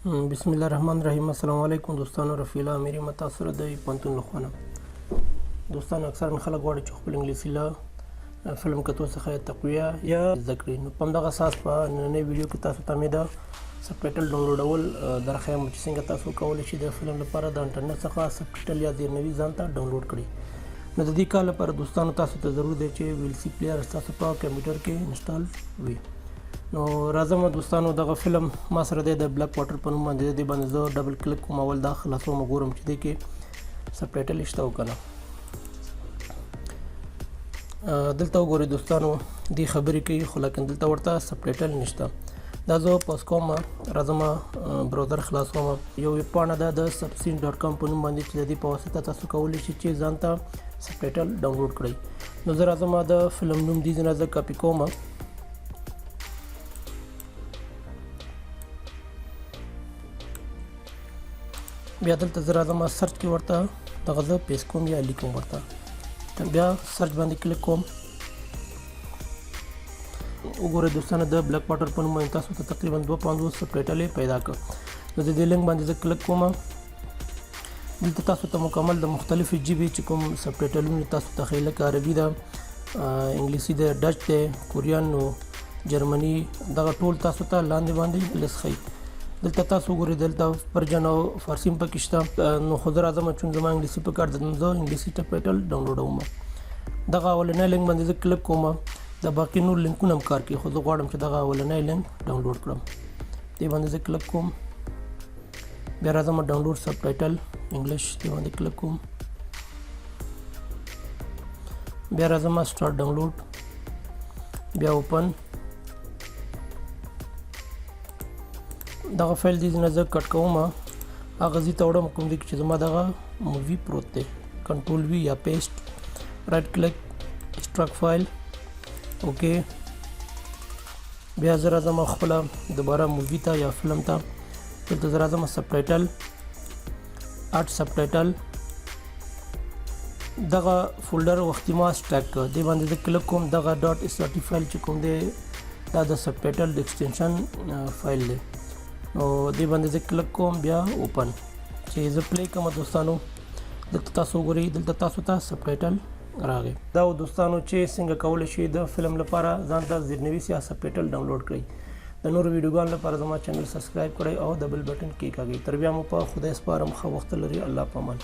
بسم الله الرحمن الرحیم. السلام علیکم دوستانو، رفیلا میری متاثر د پانتون لخوانه. دوستانو اکثرا خلک غواړي چې خپل انګلیسي له فلم کتو څخه تقویه یا زده کړي. نو په همدغه اساس په نننۍ ویډیو کې تاسو ته مې د سبټایټل ډاونلوډول درخوایم چې څنګه تاسو کولی شئ د فلم لپاره د انټرنیټ څخه سبټایټل یا زیرنویس ځانته ډاونلوډ کړئ. نو د دې کار لپاره دوستانو تاسو ته ضرور دی چې ویلسی پلیئر تاسو په کمپیوټر کې انسټال وي. نو راځم دوستانو، دغه فلم ما سره دی د بلیک واټر په نوم باندې. د باندې زه ډبل کلیک کوم، اول دا خلاصوم، ګورم چې دی کې سبټایټل شته او کنه. دلته وګورئ دوستانو، دی خبرې کوي خو لیکن دلته ورته سبټایټل نشته. دا زه پوس کوم، راځم براوزر خلاصوم. یو پاڼه ده د subtitle.com په نوم باندې چې د دې په واسطه تاسو کولی شئ چې ځانته سبټایټل ډاونلوډ کړئ. نو زه راځم د فلم نوم دې نه زه کاپي کوم. بیا دلته زه راځم سرچ کې ورته دغه زه پیسټ کوم یا لیکم ورته. بیا سرچ باندې کلیک کوم. وګورئ دوستانو، د بلیک واټر په نوم باندې تاسو ته تقریبا 250 سبټایټل پیدا کړ. نو د دې لینک باندې زه کلیک کوم. دلته تاسو ته مکمل د مختلفو ژبې چې کوم سبټایټلونه تاسو ته ښیي، لکه عربي ده، انګلیسي ده، ډچ ده، کوریان، جرمني، دغه ټول تاسو ته لاندې باندې لس ښیي. دلته تاسو وګورئ، دلته پرجن او فارسي هم پکې شته. نو خو زه راځم چون زما انګلیسي په کار ده، نو زه انګلیسي سبټایټل ډاونلوډوم. دغه اولنی لینک باندې زه کلیک کوم. د باقي نور لینکونه هم کار کوي، خو زه غواړم چې دغه اولنی لینک ډاونلوډ کړم. دې باندې زه کلیک کوم. بیا راځم ډاونلوډ سبټایټل انګلیش، دې باندې کلیک کوم. بیا راځم سٹارټ ډاونلوډ، بیا اوپن. دغه فایل دې نه زه کټ کوم، هغه ځای ته وړم کوم دی چې زما دغه مووي پروت دی. کنټرول وی یا پیسټ، رائټ کلیک، ایکسټراکټ فایل، اوکې. بیا زه راځم خپله دوباره مووي ته یا فلم ته. دلته زه راځم سبټایټل، اډ سبټایټل، دغه فولډر وختي ما سټیک کړ. دې باندې زه کلیک کوم. دغه ډاټ اس ار ټي فایل چې کوم دی دا د سبټایټل د ایکسټینشن فایل دی. نو دې باندې زه کلیک کوم، بیا اوپن. چې زه پلی کوم دوستانو، دلته تاسو وګورئ، دلته تاسو ته سبټایټل راغی. دا دوستانو چې څنګه کولی شئ د فلم لپاره ځانته زیرنویس یا سبټایټل ډاونلوډ کړئ. د نورو ویډیوګانو لپاره زما چینل سبسکرایب کړئ او د بل بټن کلیک کړئ. تر بیا مو په خدای سپارم، ښه وخت لري. الله پامان.